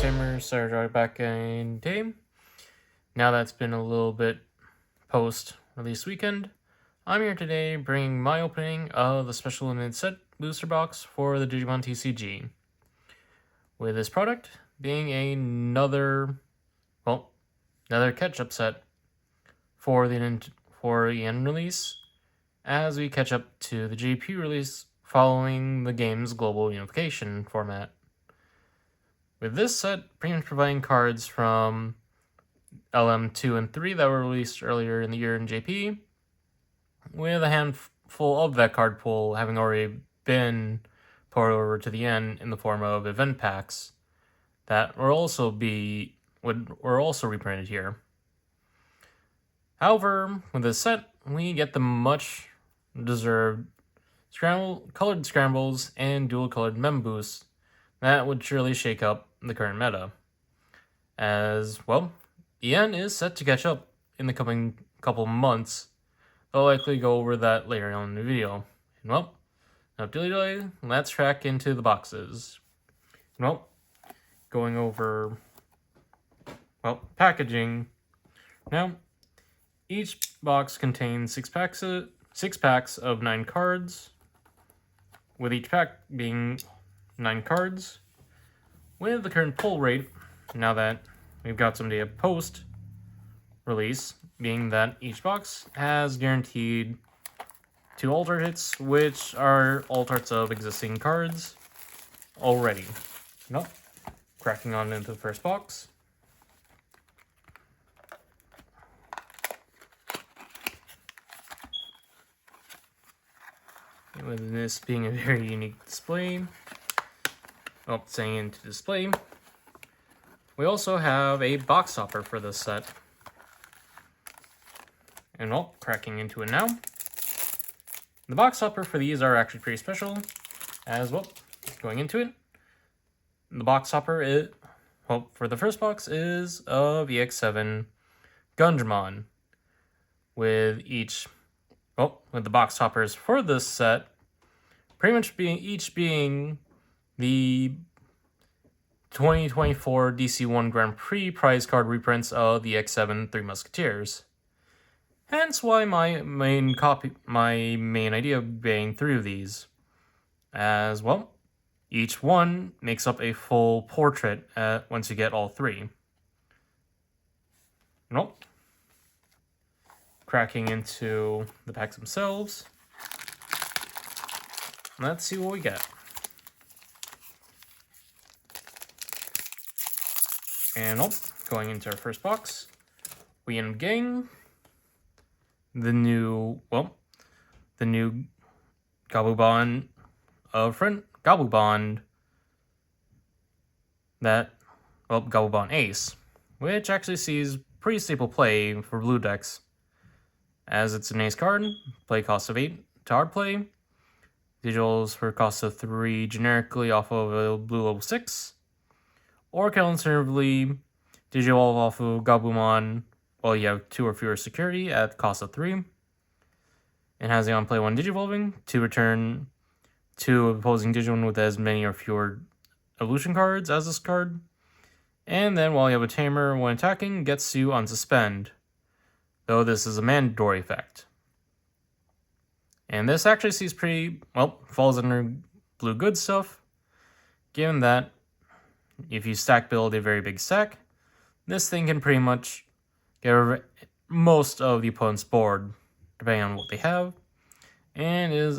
Tamer started back in game. Now that's been a little bit post-release weekend, I'm here today bringing my opening of the special limited set booster box for the Digimon TCG. With this product being another catch-up set for the end release, as we catch up to the GP release following the game's global unification format. With this set pretty much providing cards from LM2 and 3 that were released earlier in the year in JP, with a handful of that card pool having already been poured over to the end in the form of event packs that were also reprinted here. However, with this set, we get the much deserved colored scrambles and dual colored mem boosts that would surely shake up the current meta. As well, EN is set to catch up in the coming couple months. I'll likely go over that later on in the video. And well, no dilly-dally, let's track into the boxes. Well, going over, packaging. Now, each box contains six packs of 9 cards, with each pack being 9 cards. With the current pull rate, now that we've got some data post-release, being that each box has guaranteed 2 alternate hits, which are alternates of existing cards already. Cracking on into the first box. With this being a very unique display, saying into display, we also have a box hopper for this set. And cracking into it now. The box hopper for these are actually pretty special, as well. Going into it, the box hopper is, for the first box is of EX7 Digimon, with with the box hoppers for this set pretty much being the 2024 DC1 Grand Prix prize card reprints of the EX7 Three Musketeers. Hence why my main idea of being through these. As well, each one makes up a full portrait once you get all 3. Cracking into the packs themselves. Let's see what we get. And going into our first box, we end up getting the new Gabubon Gabubon Ace, which actually sees pretty staple play for blue decks, as it's an ace card, play cost of 8 to hard play, digitals for cost of 3 generically off of a blue level 6, or can alternatively digivolve off of Gabumon while you have 2 or fewer security at cost of 3, and has the on play 1 digivolving to return 2 opposing Digimon with as many or fewer evolution cards as this card, and then while you have a tamer when attacking, gets you unsuspend, though this is a mandatory effect. And this actually sees falls under blue good stuff, given that if you stack build a very big stack, this thing can pretty much get most of the opponent's board, depending on what they have, and is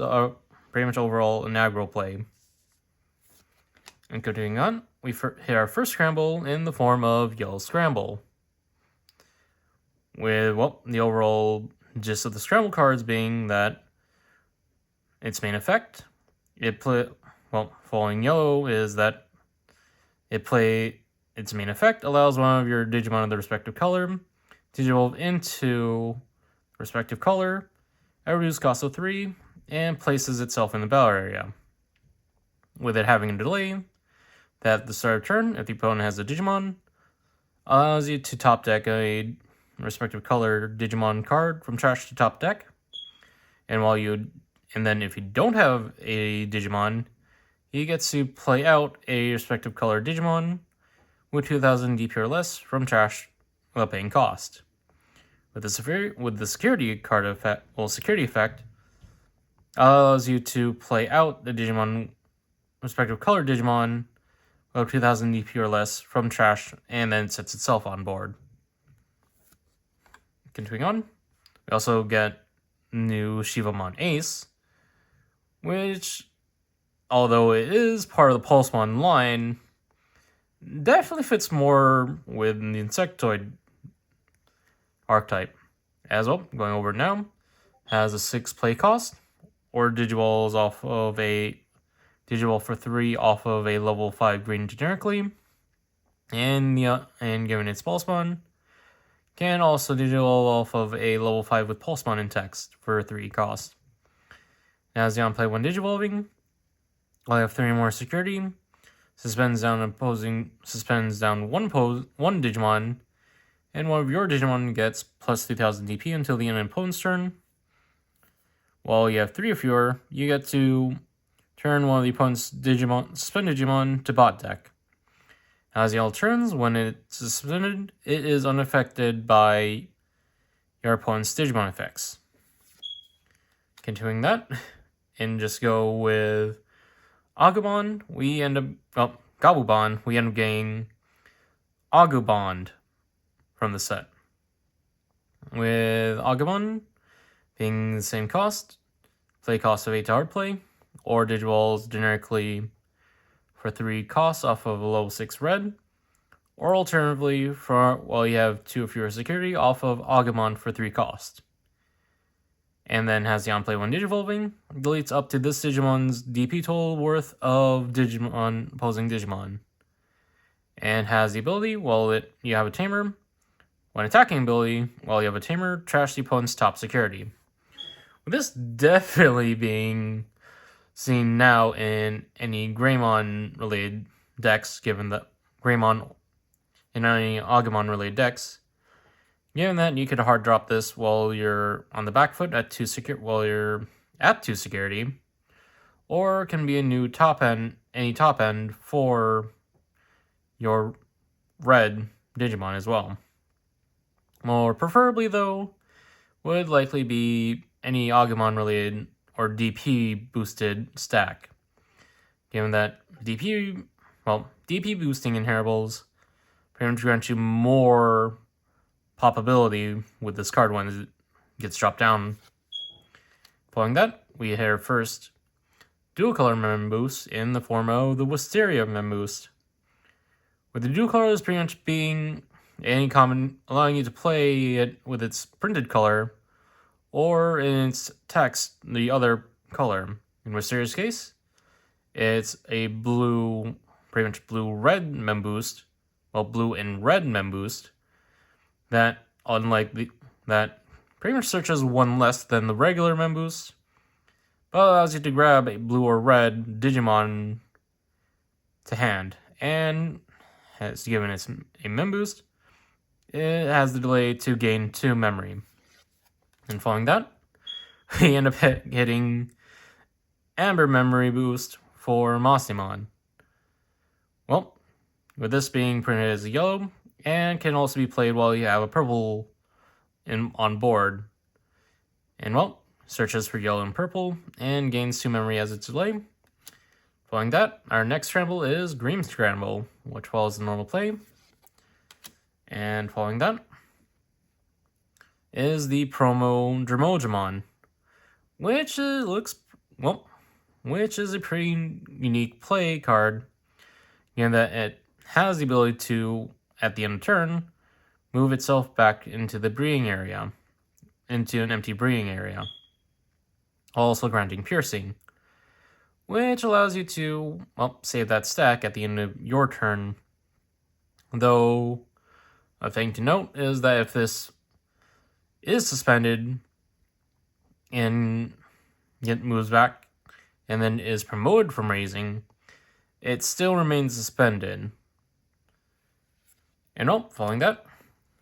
pretty much overall an aggro play. And continuing on, we hit our first scramble in the form of Yellow Scramble, with the overall gist of the scramble cards being that its main effect, following yellow, is that its main effect allows one of your Digimon of the respective color to evolve into the respective color at reduced cost of 3 and places itself in the battle area, with it having a delay that at the start of turn, if the opponent has a Digimon, allows you to top deck a respective color Digimon card from trash to top deck, and then if you don't have a Digimon, he gets to play out a respective color Digimon with 2,000 DP or less from trash without paying cost. With the security card effect, security effect allows you to play out the Digimon, respective color Digimon, of 2,000 DP or less from trash, and then sets itself on board. Continuing on, we also get new Shivamon Ace, which, although it is part of the Pulsemon line, definitely fits more with the Insectoid archetype. As well, going over it now, has a 6 play cost, or Digivolves off of a Digivol for 3 off of a level 5 green generically, and given its Pulsemon, can also Digivol off of a level 5 with Pulsemon in text for 3 cost. As the on-play when Digivolving, while you have 3 more security, suspends down one Digimon, and one of your Digimon gets plus 3,000 DP until the end of opponent's turn. While you have 3 or fewer, you get to turn one of the opponent's suspended Digimon to bot deck. As the all turns, when it's suspended, it is unaffected by your opponent's Digimon effects. Continuing that, and just go with Agumon, we end up Gabumon, we end up getting Agumon from the set. With Agumon being the same cost, play cost of 8 to hard play, or Digivolves generically for 3 costs off of a level 6 red, or alternatively, while you have 2 or fewer security, off of Agumon for 3 cost. And then has the on-play when Digivolving, deletes up to this Digimon's DP total worth of Digimon opposing Digimon. And has the ability, you have a tamer, when attacking ability, while you have a tamer, trash the opponent's top security. With this definitely being seen now in any Greymon related decks, given that Greymon in any Agumon related decks, given that you could hard drop this while you're on the back foot at 2 security, or can be a new top end for your red Digimon as well. More preferably though, would likely be any Agumon related or DP boosted stack. Given that DP boosting inheritables pretty much grant you more popability with this card when it gets dropped down. Following that, we have first dual color mem boost in the form of the Wisteria mem boost. With the dual colors pretty much being any common, allowing you to play it with its printed color, or in its text, the other color. In Wisteria's case, it's a pretty much blue-red mem boost, blue and red mem boost, that that pretty much searches 1 less than the regular mem boost, but allows you to grab a blue or red Digimon to hand, and has given it a mem boost. It has the delay to gain 2 memory. And following that, we end up getting Amber memory boost for Massimon. Well, with this being printed as a yellow, and can also be played while you have a purple on board. And searches for yellow and purple, and gains 2 memory as its delay. Following that, our next scramble is Green Scramble, which follows the normal play. And following that is the promo Dromojimon, which is a pretty unique play card, in that it has the ability to, at the end of turn, move itself back into the breeding area, into an empty breeding area, also granting piercing, which allows you to, save that stack at the end of your turn. Though, a thing to note is that if this is suspended and it moves back and then is promoted from raising, it still remains suspended. And following that,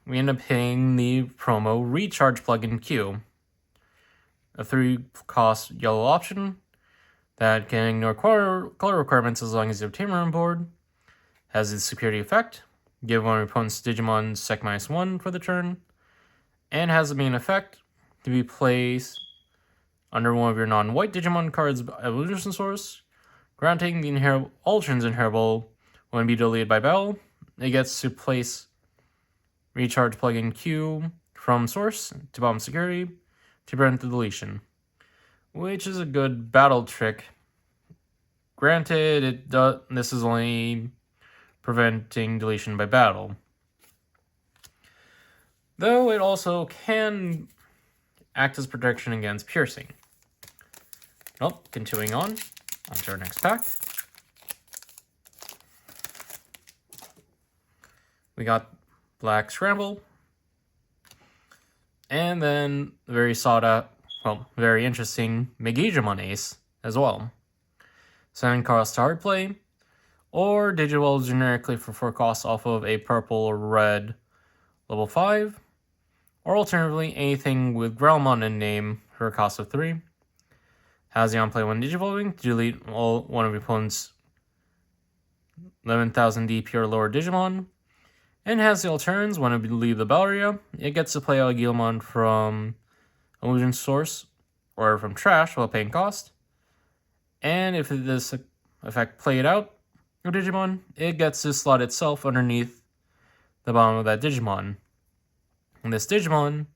we end up hitting the promo Recharge Plugin Q, a 3-cost yellow option that can ignore color requirements as long as you have Tamer on board, has its security effect, give one of your opponent's Digimon sec -1 for the turn, and has the main effect to be placed under one of your non-white Digimon cards' evolution source, granting the all turns inheritable when be deleted by battle. It gets to place recharge plugin Q from source to bottom security to prevent the deletion, which is a good battle trick. Granted, this is only preventing deletion by battle, though it also can act as protection against piercing. Well, continuing on to our next pack. We got Black Scramble, and then the very very interesting Digimon Ace as well. 7 cost to hard play, or Digivolve generically for 4 costs off of a purple or red level 5, or alternatively anything with Growlmon in name for a cost of 3. Has the on-play when Digivolving to delete one of your opponent's 11,000 DP or lower Digimon, and has the alterns when it leave the battle area. It gets to play a Guilmon from Illusion Source or from Trash while paying cost. And if this effect played out your Digimon, it gets to slot itself underneath the bottom of that Digimon. And this Digimon,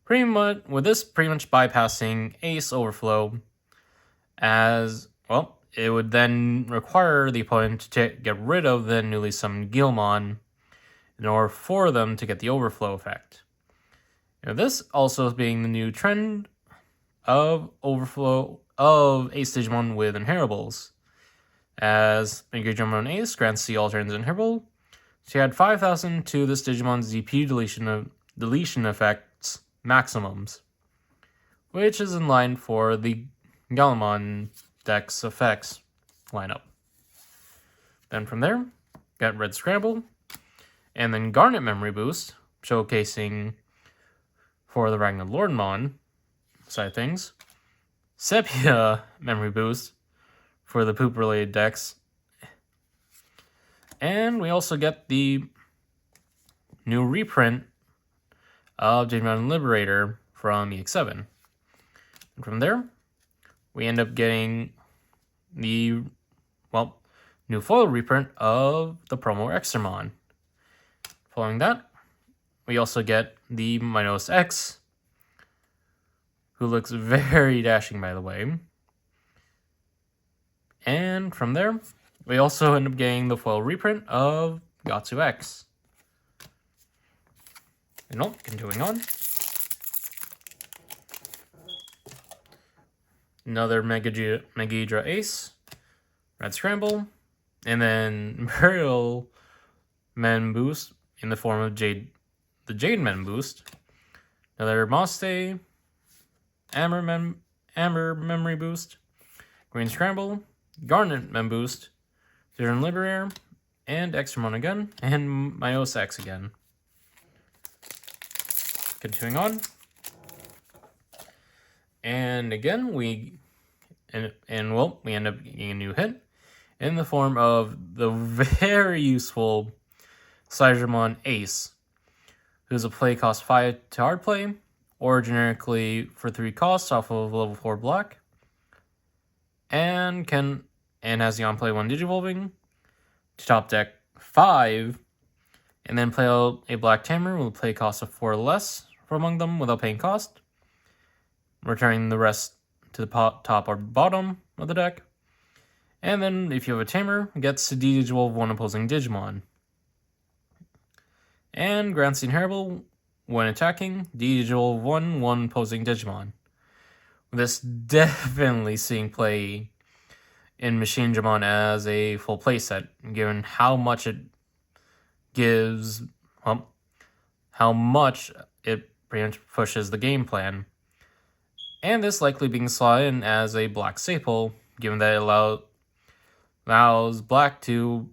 pretty much bypassing Ace Overflow, as well, it would then require the opponent to get rid of the newly summoned Guilmon in order for them to get the overflow effect. This also being the new trend of overflow of Ace Digimon with inheritables, as Digimon Ace grants the alternates inheritable to add 5,000 to this Digimon's DP deletion effects maximums, which is in line for the Gallimon deck's effects lineup. Then from there, got Red Scramble, and then Garnet Memory Boost, showcasing for the Ragnar Lordmon side of things. Sepia Memory Boost for the poop-related decks. And we also get the new reprint of Digimon Liberator from EX7. And from there, we end up getting the, new foil reprint of the promo Exermon. Following that, we also get the Minos X, who looks very dashing, by the way. And from there, we also end up getting the foil reprint of Gatsu X. And continuing on. Another Megidra Ace, Red Scramble, and then Imperial Men Boost in the form of the Jade Men Boost. Another Moste, Amber Memory Boost, Green Scramble, Garnet Men Boost, Digimon Liberator, and Extramon again, and Mios X again. Continuing on. And again, we end up getting a new hit in the form of the very useful Digimon Ace, who's a play cost 5 to hard play, or generically for 3 costs off of level 4 black, and has the on play 1 Digivolving to top deck 5, and then play out a black Tamer with a play cost of 4 or less for among them without paying cost, returning the rest to the top or bottom of the deck. And then, if you have a Tamer, it gets to Digivolve 1 opposing Digimon. And grants the inheritable when attacking Digivolve 1 opposing Digimon. This definitely seeing play in Machine Digimon as a full playset, given how much it gives, how much it pretty much pushes the game plan. And this likely being slotted in as a black staple, given that it allows black to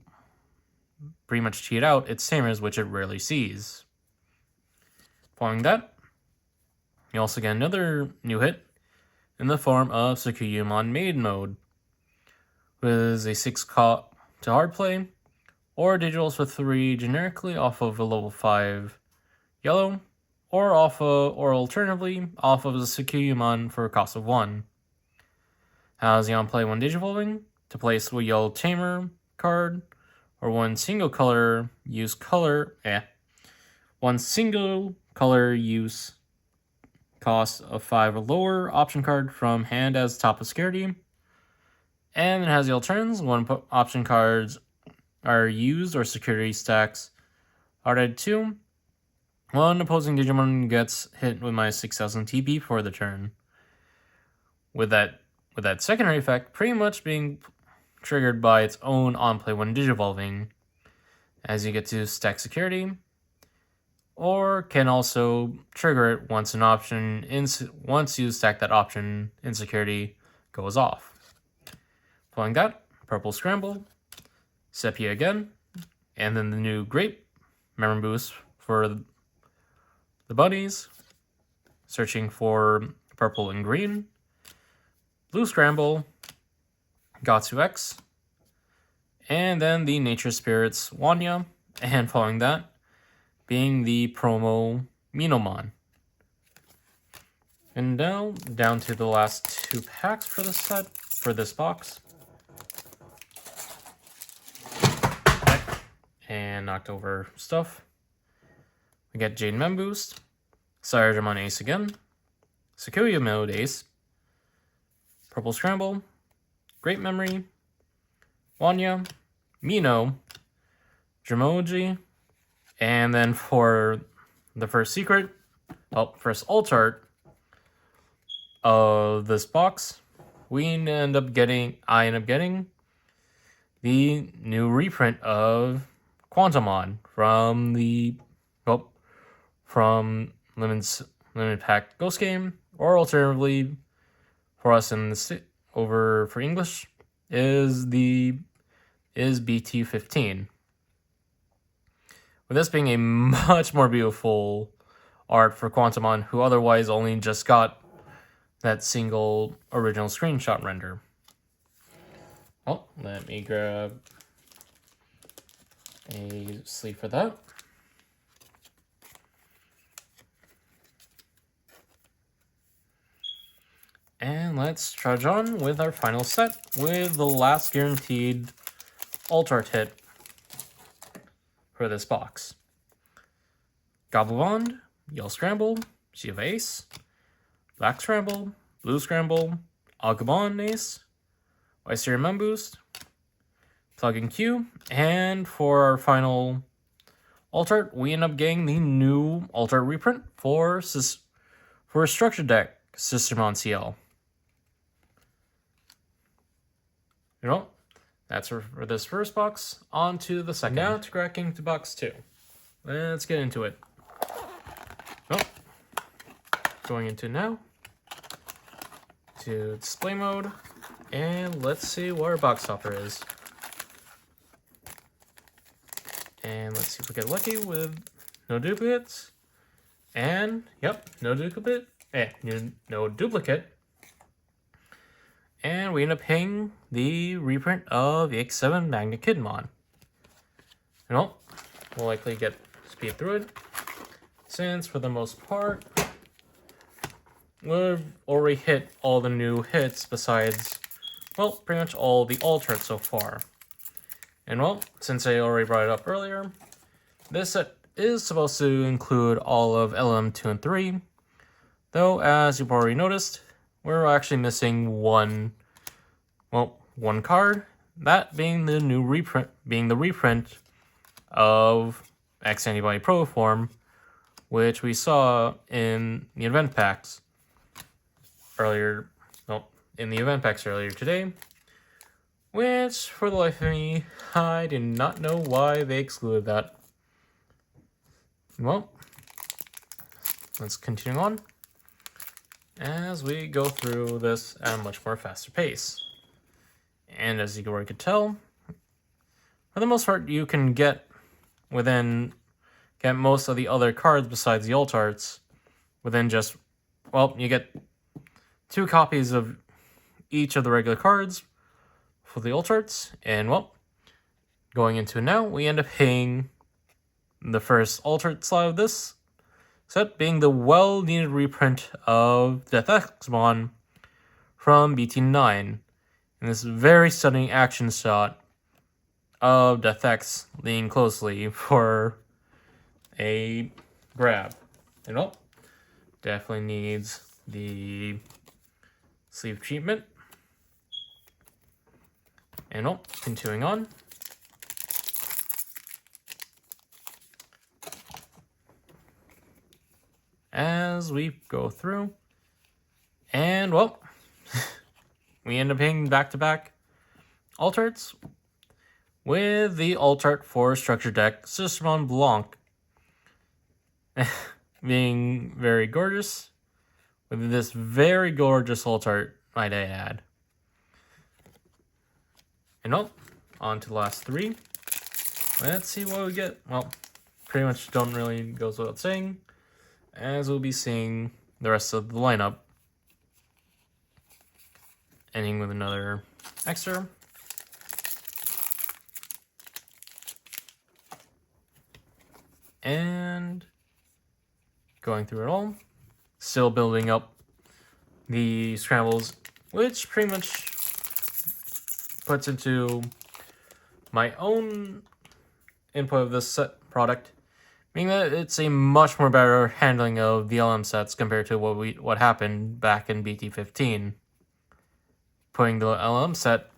pretty much cheat out its tamers, which it rarely sees. Following that, you also get another new hit in the form of Tsukuyumon Maid Mode, with a 6 cost to hard play, or digitals with 3 generically off of a level 5 yellow, or alternatively off of the Digimon for a cost of 1. How's the on-play when digivolving? To place a yellow tamer card, or one single color use cost of 5 or lower option card from hand as top of security. And it has the alternates when option cards are used or security stacks are added to. One opposing Digimon gets hit with minus 6,000 TP for the turn. With that secondary effect pretty much being triggered by its own on-play when digivolving, as you get to stack security, or can also trigger it once you stack that option in security goes off. Following that, purple scramble, sepia again, and then the new grape memory boost for the bunnies, searching for purple and green, blue scramble, Gatsu X, and then the Nature Spirits Wanya, and following that being the promo Minomon. And now down to the last 2 packs for this box. And knocked over stuff. We get Jade Mem Boost, Saiyajimon Ace again, Sakuya Mode Ace, Purple Scramble, Great Memory, Wanya, Mino, Jamoji, and then for the first alt art of this box, I end up getting the new reprint of Quantumon from limited pack Ghost Game, or alternatively for us for English is BT15. With this being a much more beautiful art for Quantumon, who otherwise only just got that single original screenshot render. Oh, let me grab a sleeve for that. And let's trudge on with our final set with the last guaranteed alt art hit for this box. Goblin, Yellow Scramble, Shiva Ace, Black Scramble, Blue Scramble, Agumon Ace, Wysteria Mem Boost, Plug and Q, and for our final alt art, we end up getting the new alt art reprint for a structure deck, Systemon CL. That's for this first box. On to the second. Now to cracking to box 2. Let's get into it. Going into now. To display mode. And let's see what our box topper is. And let's see if we get lucky with no duplicates. And, yep, no duplicate. No duplicate. And we end up paying the reprint of the X7 Magnet Kidmon. We'll likely speed through it, since for the most part, we've already hit all the new hits besides, pretty much all the alt art so far. And since I already brought it up earlier, this set is supposed to include all of LM2 and 3, though as you've already noticed, we're actually missing one card, that being the reprint of X Antibody Pro form, which we saw in the event packs earlier today, which for the life of me, I did not know why they excluded that. Let's continue on as we go through this at a much more faster pace. And as you already could tell, for the most part, you can get most of the other cards besides the alt arts within just, you get 2 copies of each of the regular cards for the alt arts, and going into now, we end up hitting the first altered slot of this set, being the well-needed reprint of Death Exmon from BT9. In this very stunning action shot of Death X leaning closely for a grab. And oh, definitely needs the sleeve treatment. And oh, continuing on. As we go through. And well, we end up hitting back-to-back Alterts with the Altart for Structure Deck Cicerone Blanc being very gorgeous with this very gorgeous Altart, might I add. And well, on to the last three. Let's see what we get. Well, pretty much don't really goes without saying, as we'll be seeing the rest of the lineup. Ending with another extra. And going through it all. Still building up the scrambles, which pretty much puts into my own input of this set product, meaning that it's a much more better handling of the LM sets compared to what happened back in BT15. Putting the LM set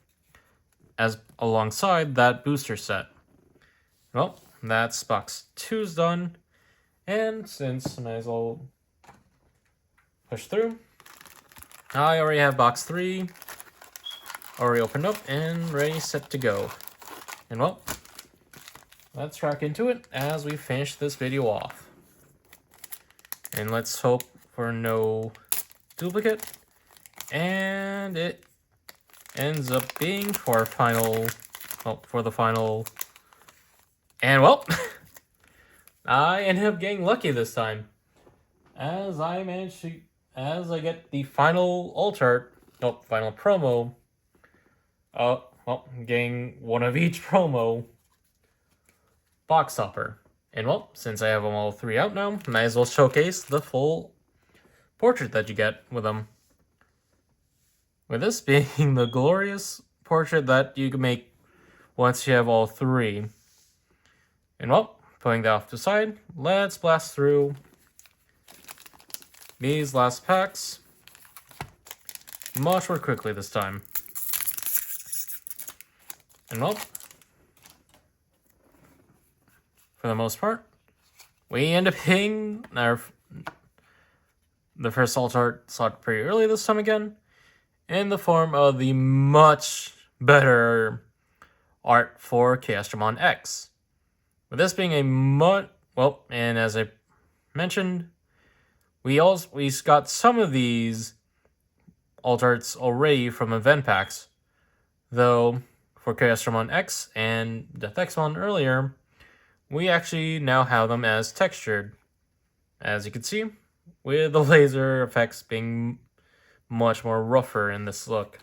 as alongside that booster set. Well, that's box 2's done, and since I might as well push through, I already have box 3 already opened up and ready, set to go. And well, let's crack into it as we finish this video off. And let's hope for no duplicate. And it ends up being for our final, well, for the final. And well, I ended up getting lucky this time, as I managed to, as I get the final Altart, final promo. Well, getting one of each promo box topper. And well, since I have them all three out now, might as well showcase the full portrait that you get with them. With this being the glorious portrait that you can make once you have all three. And well, putting that off to the side, let's blast through these last packs much more quickly this time. And well, for the most part, we end up hitting the first Altart slot pretty early this time again, in the form of the much better art for Digimon X. With this being a well, and as I mentioned, we got some of these Altarts already from event packs, though for Digimon X and Death Exmon earlier, we actually now have them as textured, as you can see, with the laser effects being much more rougher in this look.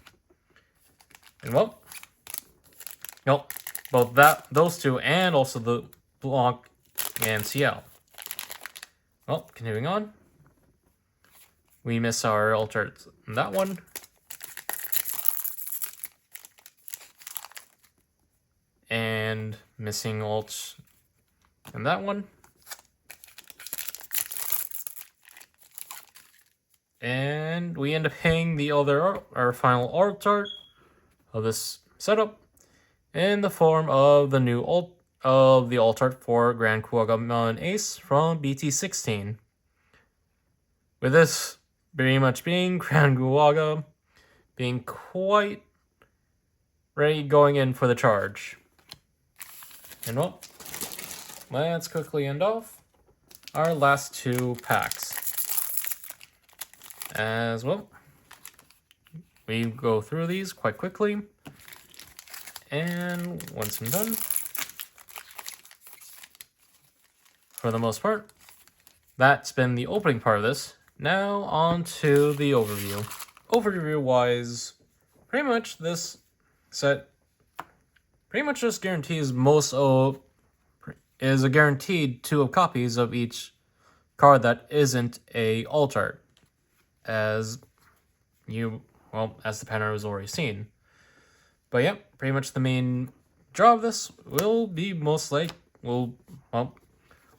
And well, both those two and also the Blanc and CL. Well, continuing on, we miss our Altart in that one. And missing alts in that one. And we end up hitting the other, our final Altart of this setup in the form of the new the Altart for Grand Kuwagamon Ace from BT16. With this very much being Grand Kuwaga being quite ready going in for the charge. And well, let's quickly end off our last two packs. As well, we go through these quite quickly. And once I'm done, for the most part, that's been the opening part of this. Now on to the overview. Overview-wise, pretty much this set pretty much just guarantees is a guaranteed 2 of copies of each card that isn't a alt art, as as the pattern was already seen. But yeah, pretty much the main draw of this will be will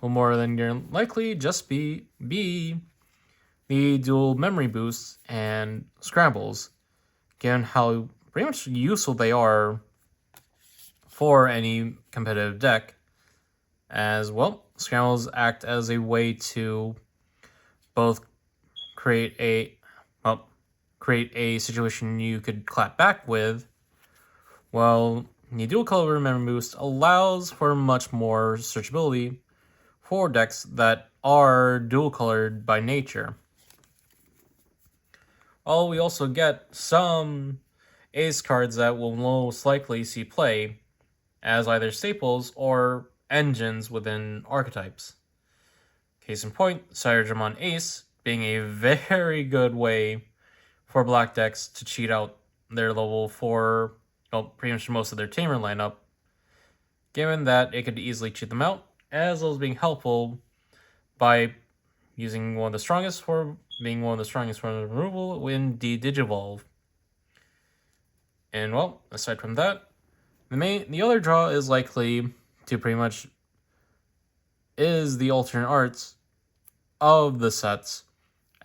more than likely just be the dual memory boosts and scrambles, given how pretty much useful they are for any competitive deck. As well, scrambles act as a way to both create a situation you could clap back with, while the dual color memory boost allows for much more searchability for decks that are dual colored by nature. We also get some ace cards that will most likely see play as either staples or engines within archetypes. Case in point, Digimon Ace being a very good way for black decks to cheat out their level 4, pretty much most of their tamer lineup, given that it could easily cheat them out, as well as being helpful by using one of the strongest for removal in Digivolve. And aside from that, the other draw is likely to pretty much is the alternate arts of the sets,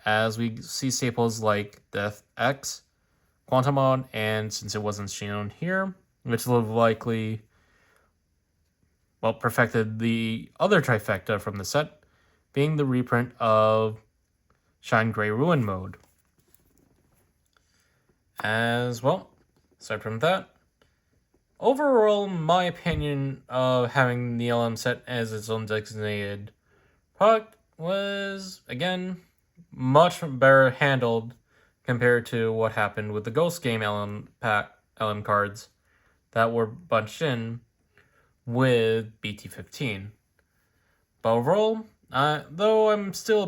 as we see staples like Death X, Quantumon, and since it wasn't shown here, which will have likely perfected the other trifecta from the set, being the reprint of Shine Gray Ruin mode. As well, aside from that, overall, my opinion of having the LM set as its own designated product was, again, much better handled compared to what happened with the Ghost Game LM cards that were bunched in with BT15. But overall, though I'm still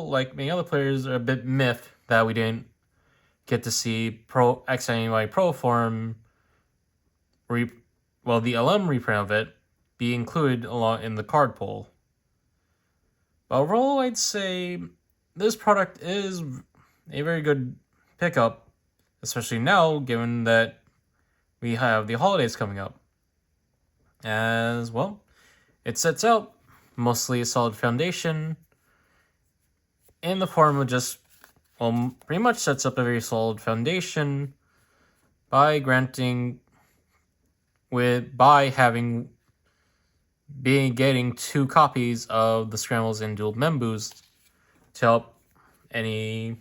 like many other players, are a bit miffed that we didn't get to see XNY Pro form the LM reprint of it be included along in the card pool. But overall, I'd say this product is a very good pickup, especially now, given that we have the holidays coming up. As well, it sets out mostly a solid foundation in the form of pretty much sets up a very solid foundation by getting 2 copies of the Scrambles and Dual Mem Boost to help any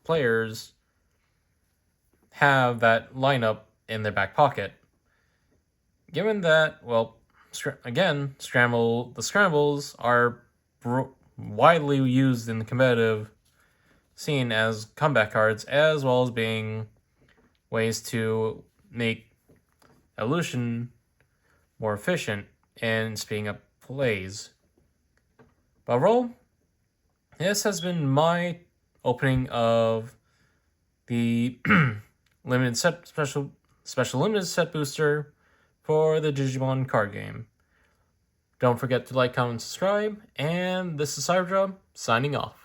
players have that lineup in their back pocket. Given that, again, the Scrambles are widely used in the competitive scene as comeback cards, as well as being ways to make evolution more efficient and speeding up plays. But overall, this has been my opening of the limited set special limited set booster for the Digimon card game. Don't forget to like, comment, subscribe, and this is Cyberdrum signing off.